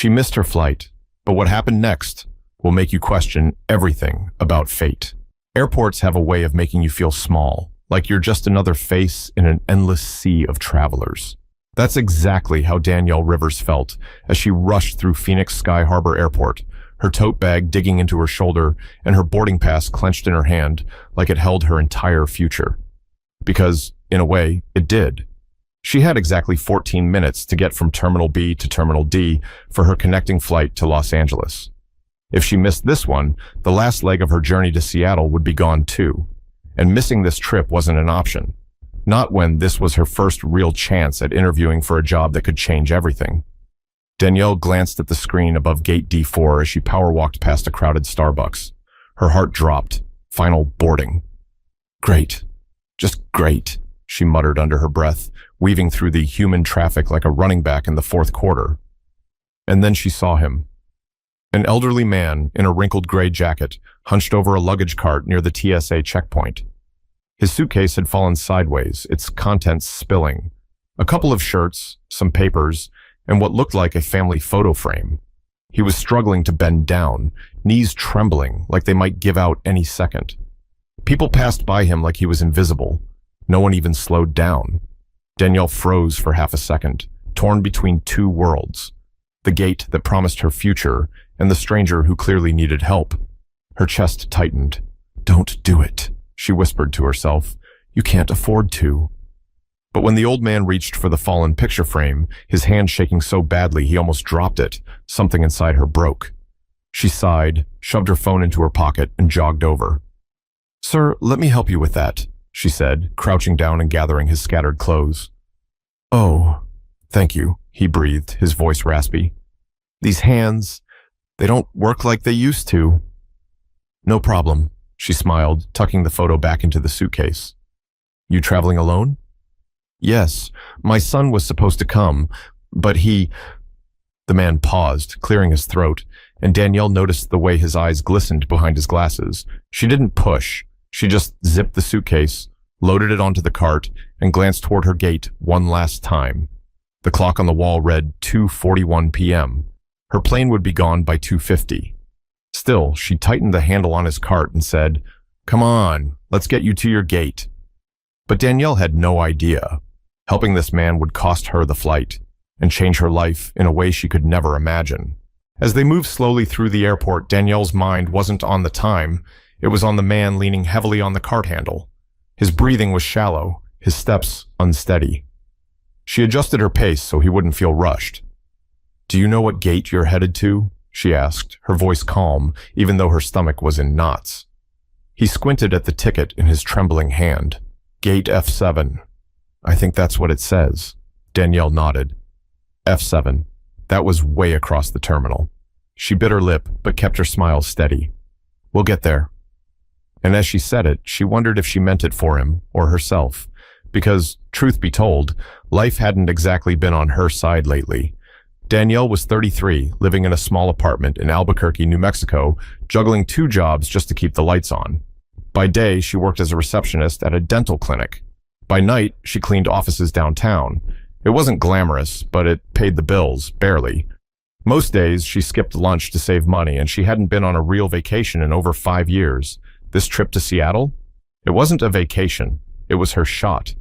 She missed her flight, but what happened next will make you question everything about fate. Airports have a way of making you feel small, like you're just another face in an endless sea of travelers. That's exactly how Danielle Rivers felt as she rushed through Phoenix Sky Harbor Airport, her tote bag digging into her shoulder and her boarding pass clenched in her hand like it held her entire future. Because, in a way, it did. She had exactly 14 minutes to get from Terminal B to Terminal D for her connecting flight to Los Angeles. If she missed this one, the last leg of her journey to Seattle would be gone too. And missing this trip wasn't an option. Not when this was her first real chance at interviewing for a job that could change everything. Danielle glanced at the screen above gate D4 as she power walked past a crowded Starbucks. Her heart dropped. Final boarding. Great. Just great, she muttered under her breath, weaving through the human traffic like a running back in the fourth quarter. And then she saw him. An elderly man in a wrinkled gray jacket hunched over a luggage cart near the TSA checkpoint. His suitcase had fallen sideways, its contents spilling. A couple of shirts, some papers, and what looked like a family photo frame. He was struggling to bend down, knees trembling like they might give out any second. People passed by him like he was invisible. No one even slowed down. Danielle froze for half a second, torn between two worlds. The gate that promised her future and the stranger who clearly needed help. Her chest tightened. "Don't do it," she whispered to herself. "You can't afford to." But when the old man reached for the fallen picture frame, his hand shaking so badly he almost dropped it, something inside her broke. She sighed, shoved her phone into her pocket, and jogged over. "Sir, let me help you with that," she said, crouching down and gathering his scattered clothes. "Oh, thank you," he breathed, his voice raspy. "These hands, they don't work like they used to." "No problem," she smiled, tucking the photo back into the suitcase. "You traveling alone?" "Yes, my son was supposed to come, but he—" The man paused, clearing his throat, and Danielle noticed the way his eyes glistened behind his glasses. She didn't push. She just zipped the suitcase, loaded it onto the cart, and glanced toward her gate one last time. The clock on the wall read 2:41 p.m. Her plane would be gone by 2:50. Still, she tightened the handle on his cart and said, "Come on, let's get you to your gate." But Danielle had no idea. Helping this man would cost her the flight and change her life in a way she could never imagine. As they moved slowly through the airport, Danielle's mind wasn't on the time. It was on the man leaning heavily on the cart handle. His breathing was shallow, his steps unsteady. She adjusted her pace so he wouldn't feel rushed. "Do you know what gate you're headed to?" she asked, her voice calm, even though her stomach was in knots. He squinted at the ticket in his trembling hand. "Gate F7. I think that's what it says." Danielle nodded. F7. That was way across the terminal. She bit her lip, but kept her smile steady. "We'll get there." And as she said it, she wondered if she meant it for him or herself. Because, truth be told, life hadn't exactly been on her side lately. Danielle was 33, living in a small apartment in Albuquerque, New Mexico, juggling 2 jobs just to keep the lights on. By day, she worked as a receptionist at a dental clinic. By night, she cleaned offices downtown. It wasn't glamorous, but it paid the bills, barely. Most days, she skipped lunch to save money, and she hadn't been on a real vacation in over 5 years. This trip to Seattle? It wasn't a vacation. It was her shot.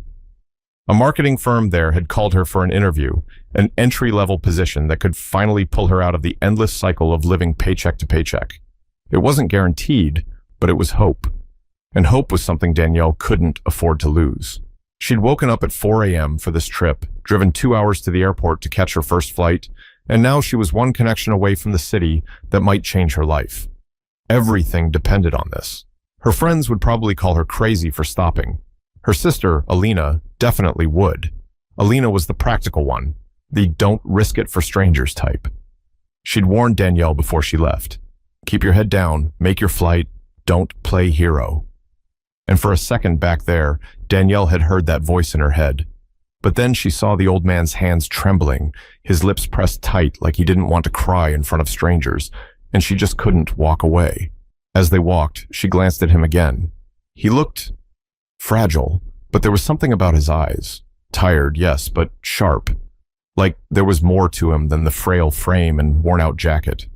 A marketing firm there had called her for an interview, an entry-level position that could finally pull her out of the endless cycle of living paycheck to paycheck. It wasn't guaranteed, but it was hope. And hope was something Danielle couldn't afford to lose. She'd woken up at 4 a.m. for this trip, driven 2 hours to the airport to catch her first flight, and now she was one connection away from the city that might change her life. Everything depended on this. Her friends would probably call her crazy for stopping. Her sister, Alina, definitely would. Alina was the practical one, the don't risk it for strangers type. She'd warned Danielle before she left. Keep your head down, make your flight, don't play hero. And for a second back there, Danielle had heard that voice in her head. But then she saw the old man's hands trembling, his lips pressed tight like he didn't want to cry in front of strangers, and she just couldn't walk away. As they walked, she glanced at him again. He looked fragile, but there was something about his eyes. Tired, yes, but sharp. Like there was more to him than the frail frame and worn-out jacket.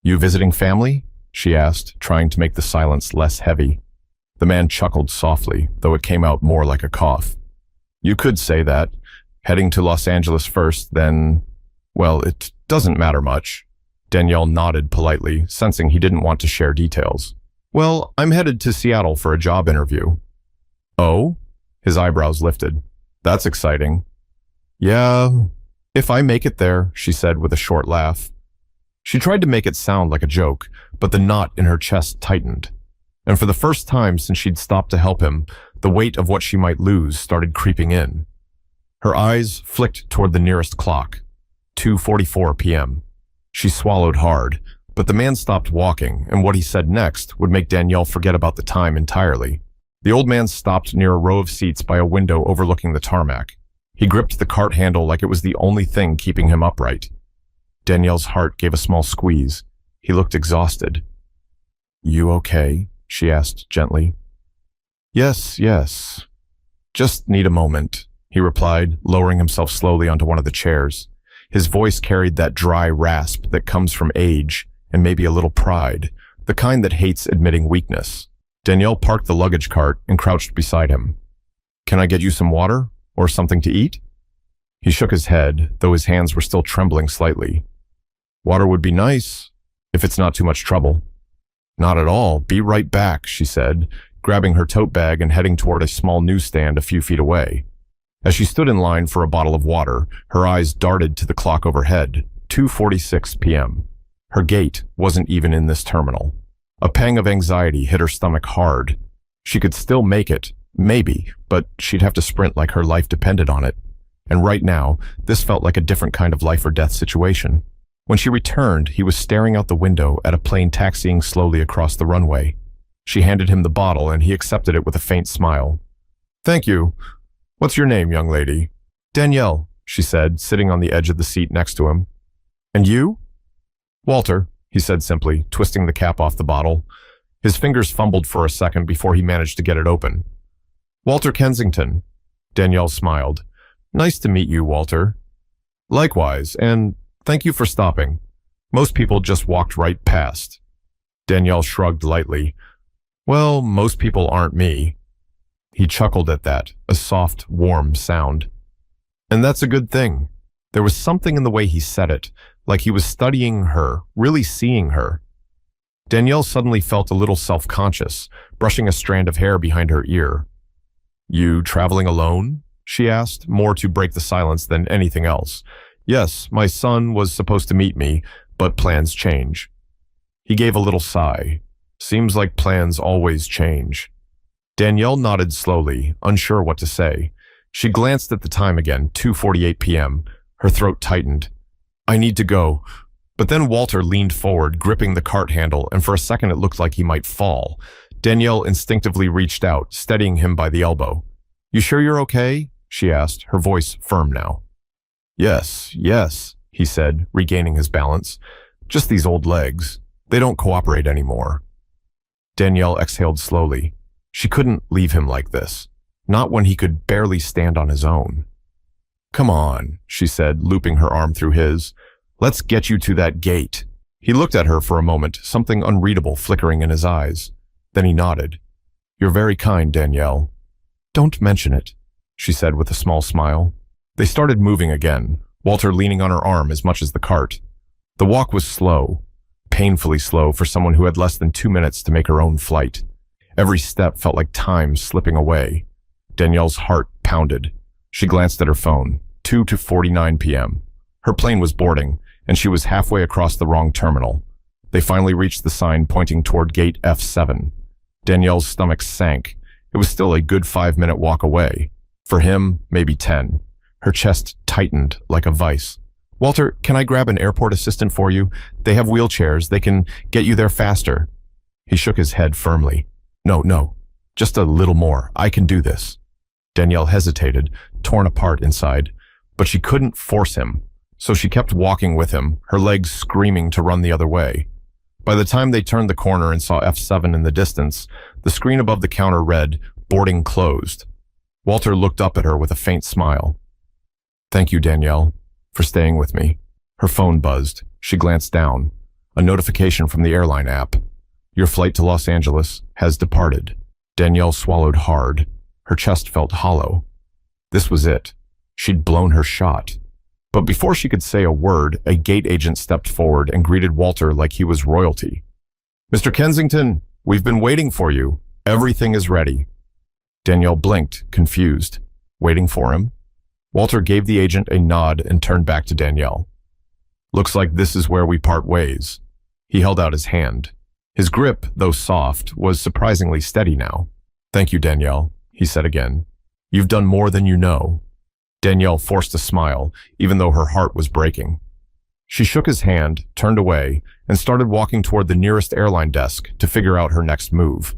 "You visiting family?" she asked, trying to make the silence less heavy. The man chuckled softly, though it came out more like a cough. "You could say that. Heading to Los Angeles first, then... Well, it doesn't matter much." Danielle nodded politely, sensing he didn't want to share details. "Well, I'm headed to Seattle for a job interview." "Oh?" His eyebrows lifted. "That's exciting." "Yeah, if I make it there," she said with a short laugh. She tried to make it sound like a joke, but the knot in her chest tightened. And for the first time since she'd stopped to help him, the weight of what she might lose started creeping in. Her eyes flicked toward the nearest clock, 2:44 p.m. She swallowed hard, but the man stopped walking, and what he said next would make Danielle forget about the time entirely. The old man stopped near a row of seats by a window overlooking the tarmac. He gripped the cart handle like it was the only thing keeping him upright. Danielle's heart gave a small squeeze. He looked exhausted. "You okay?" she asked gently. Yes. Just need a moment," he replied, lowering himself slowly onto one of the chairs. His voice carried that dry rasp that comes from age and maybe a little pride, the kind that hates admitting weakness. Danielle parked the luggage cart and crouched beside him. "Can I get you some water or something to eat?" He shook his head, though his hands were still trembling slightly. "Water would be nice, if it's not too much trouble." "Not at all. Be right back," she said, grabbing her tote bag and heading toward a small newsstand a few feet away. As she stood in line for a bottle of water, her eyes darted to the clock overhead, 2:46 p.m. Her gate wasn't even in this terminal. A pang of anxiety hit her stomach hard. She could still make it, maybe, but she'd have to sprint like her life depended on it. And right now, this felt like a different kind of life or death situation. When she returned, he was staring out the window at a plane taxiing slowly across the runway. She handed him the bottle and he accepted it with a faint smile. "Thank you. What's your name, young lady?" "Danielle," she said, sitting on the edge of the seat next to him. "And you?" "Walter," he said simply, twisting the cap off the bottle. His fingers fumbled for a second before he managed to get it open. "Walter Kensington." Danielle smiled. "Nice to meet you, Walter." "Likewise, and thank you for stopping. Most people just walked right past." Danielle shrugged lightly. "Well, most people aren't me." He chuckled at that, a soft, warm sound. "And that's a good thing." There was something in the way he said it, like he was studying her, really seeing her. Danielle suddenly felt a little self-conscious, brushing a strand of hair behind her ear. "You traveling alone?" she asked, more to break the silence than anything else. "Yes, my son was supposed to meet me, but plans change." He gave a little sigh. Seems like plans always change. Danielle nodded slowly, unsure what to say. She glanced at the time again, 2:48 p.m. Her throat tightened. "I need to go." But then Walter leaned forward, gripping the cart handle, and for a second it looked like he might fall. Danielle instinctively reached out, steadying him by the elbow. "You sure you're okay?" she asked, her voice firm now. Yes, he said, regaining his balance. "Just these old legs. They don't cooperate anymore." Danielle exhaled slowly. She couldn't leave him like this, not when he could barely stand on his own. "Come on," she said, looping her arm through his. "Let's get you to that gate." He looked at her for a moment, something unreadable flickering in his eyes. Then he nodded. "You're very kind, Danielle." "Don't mention it," she said with a small smile. They started moving again, Walter leaning on her arm as much as the cart. The walk was slow, painfully slow for someone who had less than 2 minutes to make her own flight. Every step felt like time slipping away. Danielle's heart pounded. She glanced at her phone, 2:49 p.m. Her plane was boarding, and she was halfway across the wrong terminal. They finally reached the sign pointing toward gate F7. Danielle's stomach sank. It was still a good 5-minute walk away. For him, maybe 10. Her chest tightened like a vice. "Walter, can I grab an airport assistant for you? They have wheelchairs. They can get you there faster." He shook his head firmly. No, just a little more. I can do this." Danielle hesitated, torn apart inside, but she couldn't force him, so she kept walking with him, her legs screaming to run the other way. By the time they turned the corner and saw F7 in the distance, the screen above the counter read, "Boarding closed." Walter looked up at her with a faint smile. "Thank you, Danielle." for staying with me. Her phone buzzed. She glanced down. A notification from the airline app. Your flight to Los Angeles has departed. Danielle swallowed hard. Her chest felt hollow. This was it. She'd blown her shot. But before she could say a word, a gate agent stepped forward and greeted Walter like he was royalty. Mr. Kensington, we've been waiting for you. Everything is ready. Danielle blinked, confused. Waiting for him? Walter gave the agent a nod and turned back to Danielle. Looks like this is where we part ways. He held out his hand. His grip, though soft, was surprisingly steady now. Thank you, Danielle, he said again. You've done more than you know. Danielle forced a smile, even though her heart was breaking. She shook his hand, turned away, and started walking toward the nearest airline desk to figure out her next move.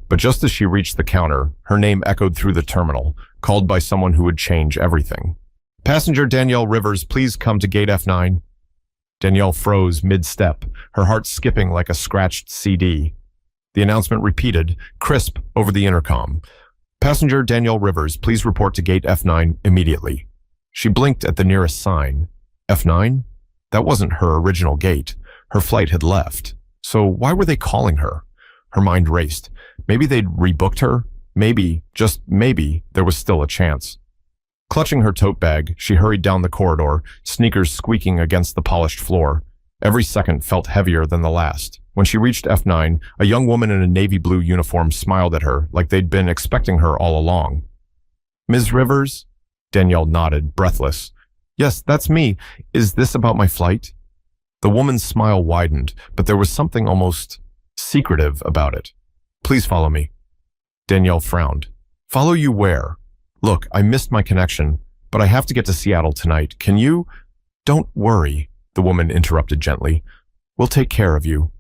But just as she reached the counter, her name echoed through the terminal, called by someone who would change everything. Passenger Danielle Rivers, please come to gate F9. Danielle froze mid-step, her heart skipping like a scratched CD. The announcement repeated, crisp over the intercom. Passenger Danielle Rivers, please report to gate F9 immediately. She blinked at the nearest sign. F9? That wasn't her original gate. Her flight had left. So why were they calling her? Her mind raced. Maybe they'd rebooked her? Maybe, just maybe, there was still a chance. Clutching her tote bag, she hurried down the corridor, sneakers squeaking against the polished floor. Every second felt heavier than the last. When she reached F9, a young woman in a navy blue uniform smiled at her like they'd been expecting her all along. Ms. Rivers? Danielle nodded, breathless. Yes, that's me. Is this about my flight? The woman's smile widened, but there was something almost secretive about it. Please follow me. Danielle frowned. Follow you where? Look, I missed my connection, but I have to get to Seattle tonight. Can you? Don't worry, the woman interrupted gently. We'll take care of you.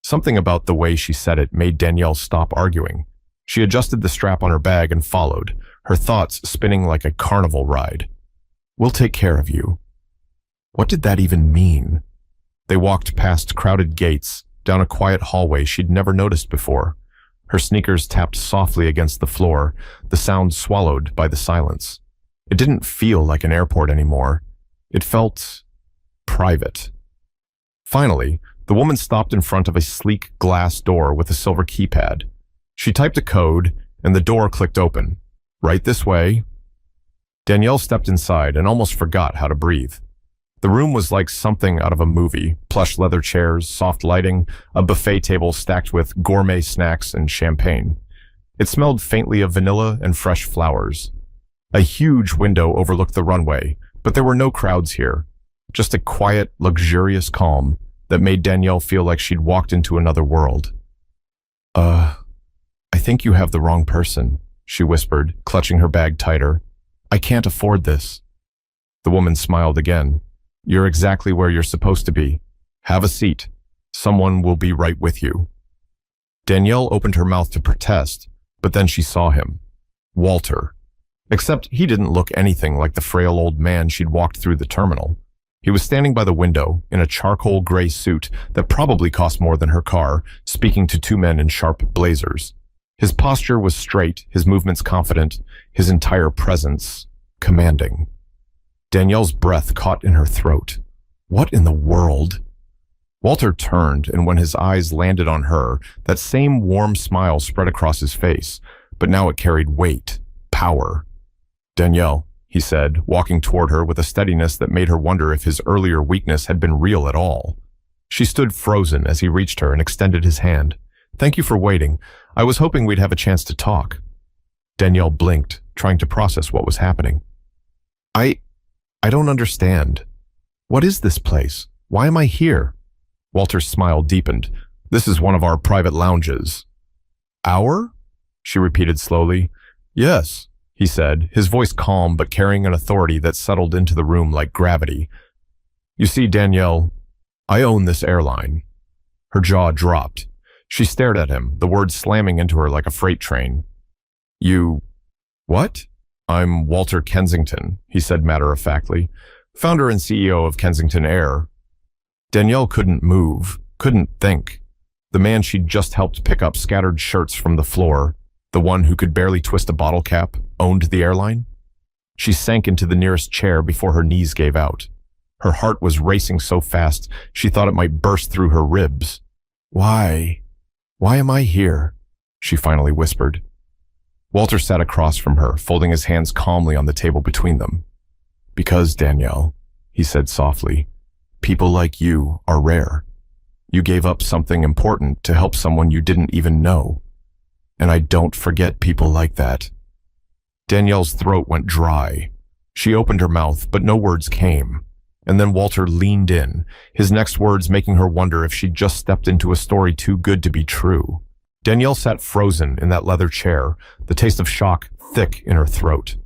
Something about the way she said it made Danielle stop arguing. She adjusted the strap on her bag and followed, her thoughts spinning like a carnival ride. We'll take care of you. What did that even mean? They walked past crowded gates, down a quiet hallway she'd never noticed before. Her sneakers tapped softly against the floor, the sound swallowed by the silence. It didn't feel like an airport anymore. It felt private. Finally, the woman stopped in front of a sleek glass door with a silver keypad. She typed a code, and the door clicked open. Right this way. Danielle stepped inside and almost forgot how to breathe. The room was like something out of a movie. Plush leather chairs, soft lighting, a buffet table stacked with gourmet snacks and champagne. It smelled faintly of vanilla and fresh flowers. A huge window overlooked the runway, but there were no crowds here. Just a quiet, luxurious calm that made Danielle feel like she'd walked into another world. I think you have the wrong person, she whispered, clutching her bag tighter. I can't afford this. The woman smiled again. You're exactly where you're supposed to be. Have a seat. Someone will be right with you. Danielle opened her mouth to protest, but then she saw him. Walter. Except he didn't look anything like the frail old man she'd walked through the terminal. He was standing by the window in a charcoal gray suit that probably cost more than her car, speaking to two men in sharp blazers. His posture was straight, his movements confident, his entire presence commanding. Danielle's breath caught in her throat. What in the world? Walter turned, and when his eyes landed on her, that same warm smile spread across his face, but now it carried weight, power. Danielle, he said, walking toward her with a steadiness that made her wonder if his earlier weakness had been real at all. She stood frozen as he reached her and extended his hand. Thank you for waiting. I was hoping we'd have a chance to talk. Danielle blinked, trying to process what was happening. I don't understand. What is this place? Why am I here? Walter's smile deepened. This is one of our private lounges. Our? She repeated slowly. Yes, he said, his voice calm but carrying an authority that settled into the room like gravity. You see, Danielle, I own this airline. Her jaw dropped. She stared at him, the words slamming into her like a freight train. You... what? I'm Walter Kensington, he said matter-of-factly, founder and CEO of Kensington Air. Danielle couldn't move, couldn't think. The man she'd just helped pick up scattered shirts from the floor, the one who could barely twist a bottle cap, owned the airline? She sank into the nearest chair before her knees gave out. Her heart was racing so fast she thought it might burst through her ribs. Why am I here?" she finally whispered. Walter sat across from her, folding his hands calmly on the table between them. "Because, Danielle," he said softly, "people like you are rare. You gave up something important to help someone you didn't even know. And I don't forget people like that." Danielle's throat went dry. She opened her mouth, but no words came. And then Walter leaned in, his next words making her wonder if she'd just stepped into a story too good to be true. Danielle sat frozen in that leather chair, the taste of shock thick in her throat.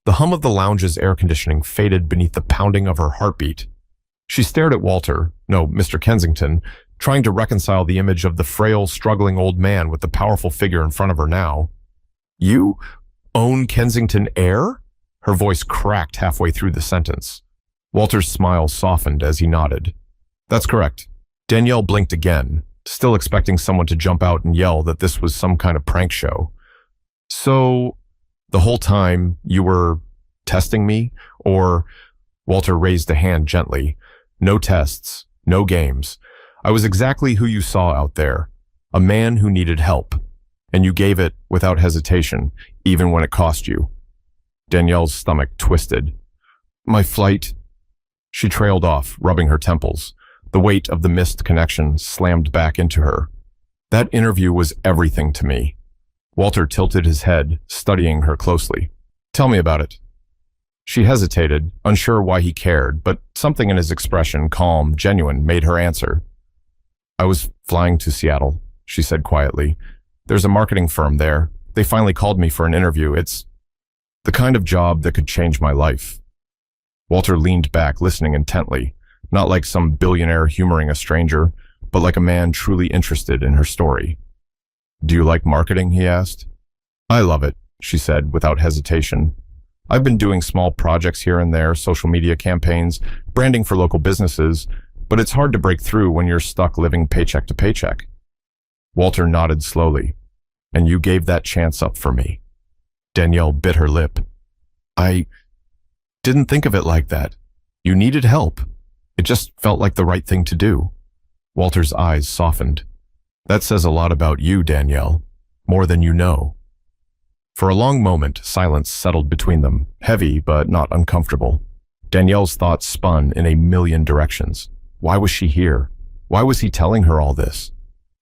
The hum of the lounge's air conditioning faded beneath the pounding of her heartbeat. She stared at Walter, no, Mr. Kensington, trying to reconcile the image of the frail, struggling old man with the powerful figure in front of her now. "You own Kensington Air?" Her voice cracked halfway through the sentence. Walter's smile softened as he nodded. "That's correct." Danielle blinked again, still expecting someone to jump out and yell that this was some kind of prank show. "So, the whole time you were testing me? Or—" Walter raised a hand gently. "No tests, no games. I was exactly who you saw out there, a man who needed help, and you gave it without hesitation, even when it cost you." Danielle's stomach twisted. "My flight—" She trailed off, rubbing her temples. The weight of the missed connection slammed back into her. "That interview was everything to me." Walter tilted his head, studying her closely. "Tell me about it." She hesitated, unsure why he cared, but something in his expression, calm, genuine, made her answer. "I was flying to Seattle," she said quietly. "There's a marketing firm there. They finally called me for an interview. It's the kind of job that could change my life." Walter leaned back, listening intently, not like some billionaire humoring a stranger, but like a man truly interested in her story. "Do you like marketing?" he asked. "I love it," she said without hesitation. "I've been doing small projects here and there, social media campaigns, branding for local businesses, but it's hard to break through when you're stuck living paycheck to paycheck." Walter nodded slowly. "And you gave that chance up for me." Danielle bit her lip. "I didn't think of it like that. You needed help. It just felt like the right thing to do." Walter's eyes softened. "That says a lot about you, Danielle. More than you know." For a long moment, silence settled between them, heavy but not uncomfortable. Danielle's thoughts spun in a million directions. Why was she here? Why was he telling her all this?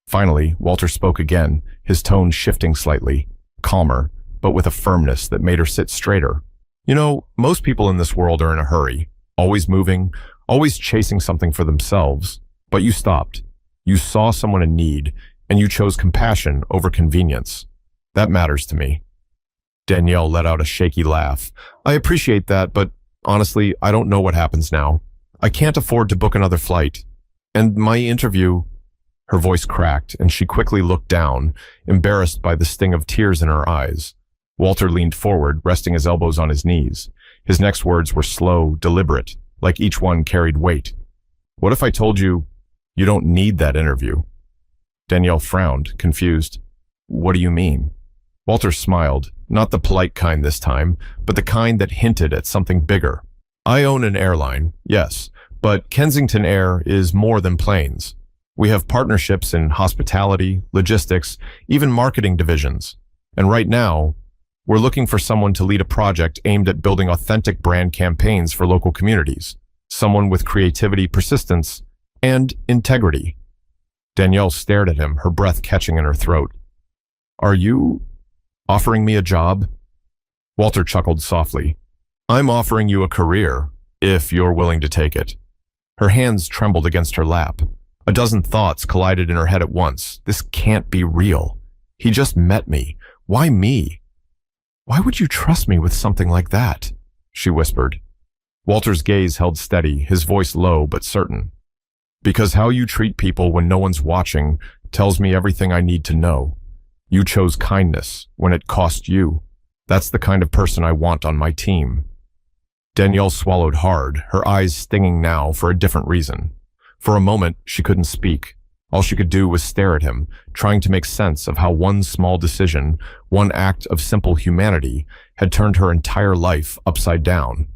Finally, Walter spoke again, his tone shifting slightly, calmer, but with a firmness that made her sit straighter. "You know, most people in this world are in a hurry, always moving, always chasing something for themselves. But you stopped. You saw someone in need, and you chose compassion over convenience. That matters to me." Danielle let out a shaky laugh. "I appreciate that, but honestly, I don't know what happens now. I can't afford to book another flight. And my interview—" Her voice cracked, and she quickly looked down, embarrassed by the sting of tears in her eyes. Walter leaned forward, resting his elbows on his knees. His next words were slow, deliberate, like each one carried weight. "What if I told you you don't need that interview?" Danielle frowned, confused. "What do you mean?" Walter smiled, not the polite kind this time, but the kind that hinted at something bigger. "I own an airline, yes, but Kensington Air is more than planes. We have partnerships in hospitality, logistics, even marketing divisions. And right now, we're looking for someone to lead a project aimed at building authentic brand campaigns for local communities. Someone with creativity, persistence, and integrity." Danielle stared at him, her breath catching in her throat. "Are you offering me a job?" Walter chuckled softly. "I'm offering you a career, if you're willing to take it." Her hands trembled against her lap. A dozen thoughts collided in her head at once. This can't be real. He just met me. Why me? "Why would you trust me with something like that?" she whispered. Walter's gaze held steady, his voice low but certain. "Because how you treat people when no one's watching tells me everything I need to know. You chose kindness when it cost you. That's the kind of person I want on my team." Danielle swallowed hard, her eyes stinging now for a different reason. For a moment, she couldn't speak. All she could do was stare at him, trying to make sense of how one small decision, one act of simple humanity, had turned her entire life upside down.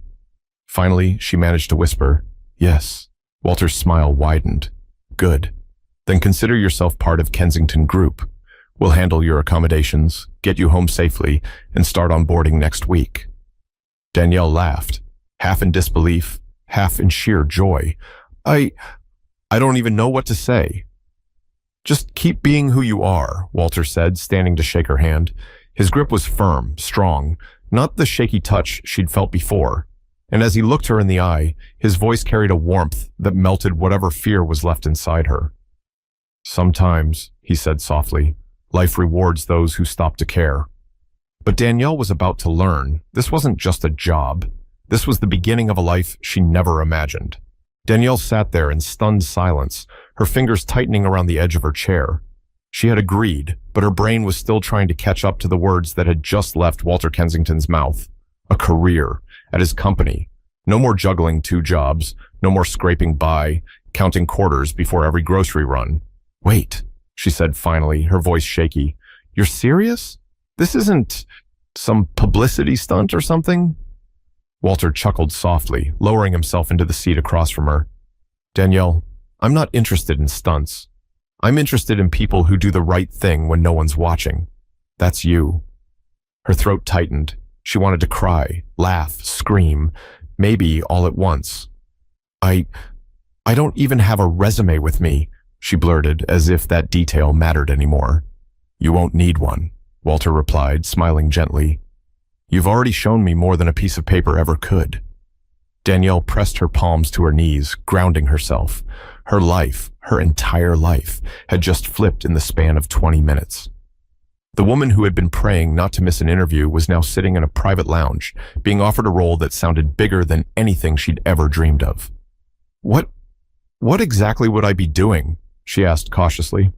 Finally, she managed to whisper, "Yes." Walter's smile widened. "Good. Then consider yourself part of Kensington Group. We'll handle your accommodations, get you home safely, and start onboarding next week." Danielle laughed, half in disbelief, half in sheer joy. I don't even know what to say." "Just keep being who you are," Walter said, standing to shake her hand. His grip was firm, strong, not the shaky touch she'd felt before. And as he looked her in the eye, his voice carried a warmth that melted whatever fear was left inside her. "Sometimes," he said softly, "life rewards those who stop to care." But Danielle was about to learn this wasn't just a job. This was the beginning of a life she never imagined. Danielle sat there in stunned silence, her fingers tightening around the edge of her chair. She had agreed, but her brain was still trying to catch up to the words that had just left Walter Kensington's mouth. A career, at his company. No more juggling 2 jobs, no more scraping by, counting quarters before every grocery run. "Wait," she said finally, her voice shaky. "You're serious? This isn't some publicity stunt or something?" Walter chuckled softly, lowering himself into the seat across from her. "Danielle, I'm not interested in stunts. I'm interested in people who do the right thing when no one's watching. That's you." Her throat tightened. She wanted to cry, laugh, scream, maybe all at once. I don't even have a resume with me," she blurted, as if that detail mattered anymore. "You won't need one," Walter replied, smiling gently. "You've already shown me more than a piece of paper ever could." Danielle pressed her palms to her knees, grounding herself. Her life, her entire life, had just flipped in the span of 20 minutes. The woman who had been praying not to miss an interview was now sitting in a private lounge, being offered a role that sounded bigger than anything she'd ever dreamed of. What exactly would I be doing?" she asked cautiously.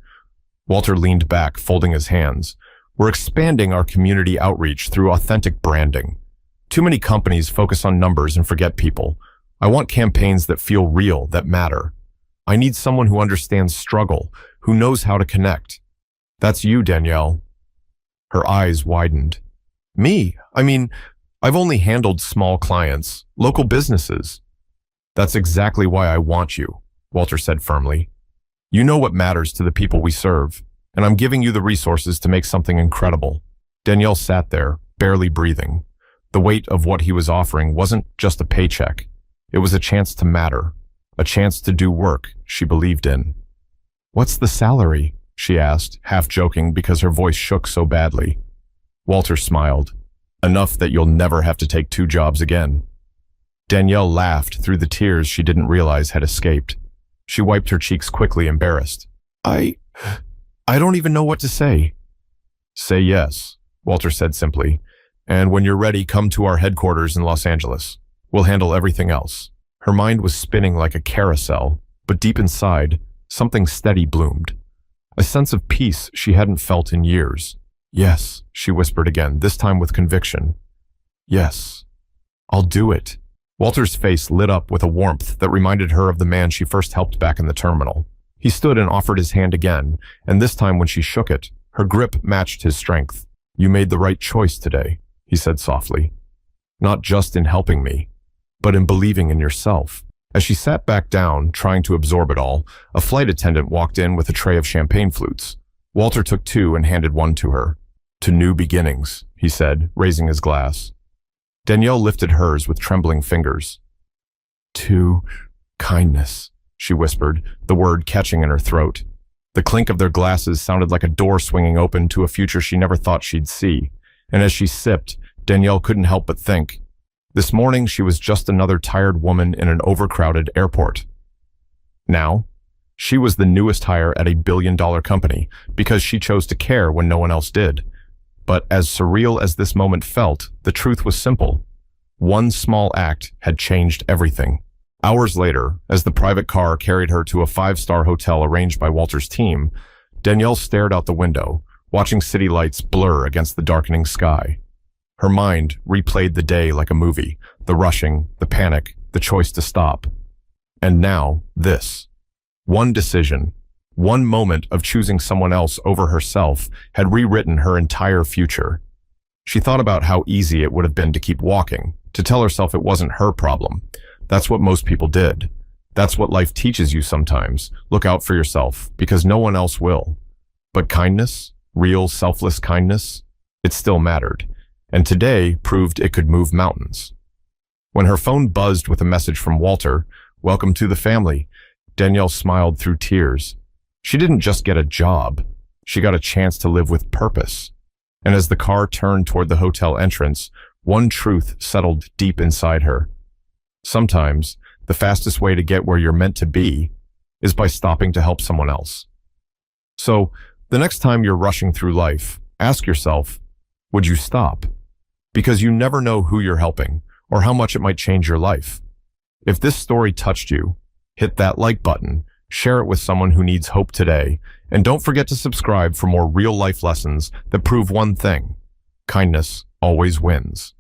Walter leaned back, folding his hands. "We're expanding our community outreach through authentic branding. Too many companies focus on numbers and forget people. I want campaigns that feel real, that matter. I need someone who understands struggle, who knows how to connect. That's you, Danielle." Her eyes widened. "Me? I mean, I've only handled small clients, local businesses." "That's exactly why I want you," Walter said firmly. "You know what matters to the people we serve, and I'm giving you the resources to make something incredible." Danielle sat there, barely breathing. The weight of what he was offering wasn't just a paycheck. It was a chance to matter, a chance to do work she believed in. "What's the salary?" she asked, half joking because her voice shook so badly. Walter smiled. "Enough that you'll never have to take 2 jobs again." Danielle laughed through the tears she didn't realize had escaped. She wiped her cheeks quickly, embarrassed. I don't even know what to say." "Say yes," Walter said simply. "And when you're ready, come to our headquarters in Los Angeles. We'll handle everything else." Her mind was spinning like a carousel, but deep inside, something steady bloomed. A sense of peace she hadn't felt in years. "Yes," she whispered again, this time with conviction. "Yes, I'll do it." Walter's face lit up with a warmth that reminded her of the man she first helped back in the terminal. He stood and offered his hand again, and this time when she shook it, her grip matched his strength. "You made the right choice today," he said softly. "Not just in helping me, but in believing in yourself." As she sat back down, trying to absorb it all, a flight attendant walked in with a tray of champagne flutes. Walter took 2 and handed one to her. "To new beginnings," he said, raising his glass. Danielle lifted hers with trembling fingers. "To kindness," she whispered, the word catching in her throat. The clink of their glasses sounded like a door swinging open to a future she never thought she'd see. And as she sipped, Danielle couldn't help but think, this morning she was just another tired woman in an overcrowded airport. Now, she was the newest hire at a billion-dollar company because she chose to care when no one else did. But as surreal as this moment felt, the truth was simple. One small act had changed everything. Hours later, as the private car carried her to a 5-star hotel arranged by Walter's team, Danielle stared out the window, watching city lights blur against the darkening sky. Her mind replayed the day like a movie, the rushing, the panic, the choice to stop. And now, this. One decision, One moment of choosing someone else over herself had rewritten her entire future. She thought about how easy it would have been to keep walking, to tell herself it wasn't her problem. That's what most people did. That's what life teaches you sometimes. Look out for yourself, because no one else will. But kindness, real selfless kindness, it still mattered. And today proved it could move mountains. When her phone buzzed with a message from Walter, "Welcome to the family," Danielle smiled through tears. She didn't just get a job, she got a chance to live with purpose. And as the car turned toward the hotel entrance, one truth settled deep inside her. Sometimes, the fastest way to get where you're meant to be is by stopping to help someone else. So, the next time you're rushing through life, ask yourself, would you stop? Because you never know who you're helping or how much it might change your life. If this story touched you, hit that like button, share it with someone who needs hope today, and don't forget to subscribe for more real-life lessons that prove one thing: kindness always wins.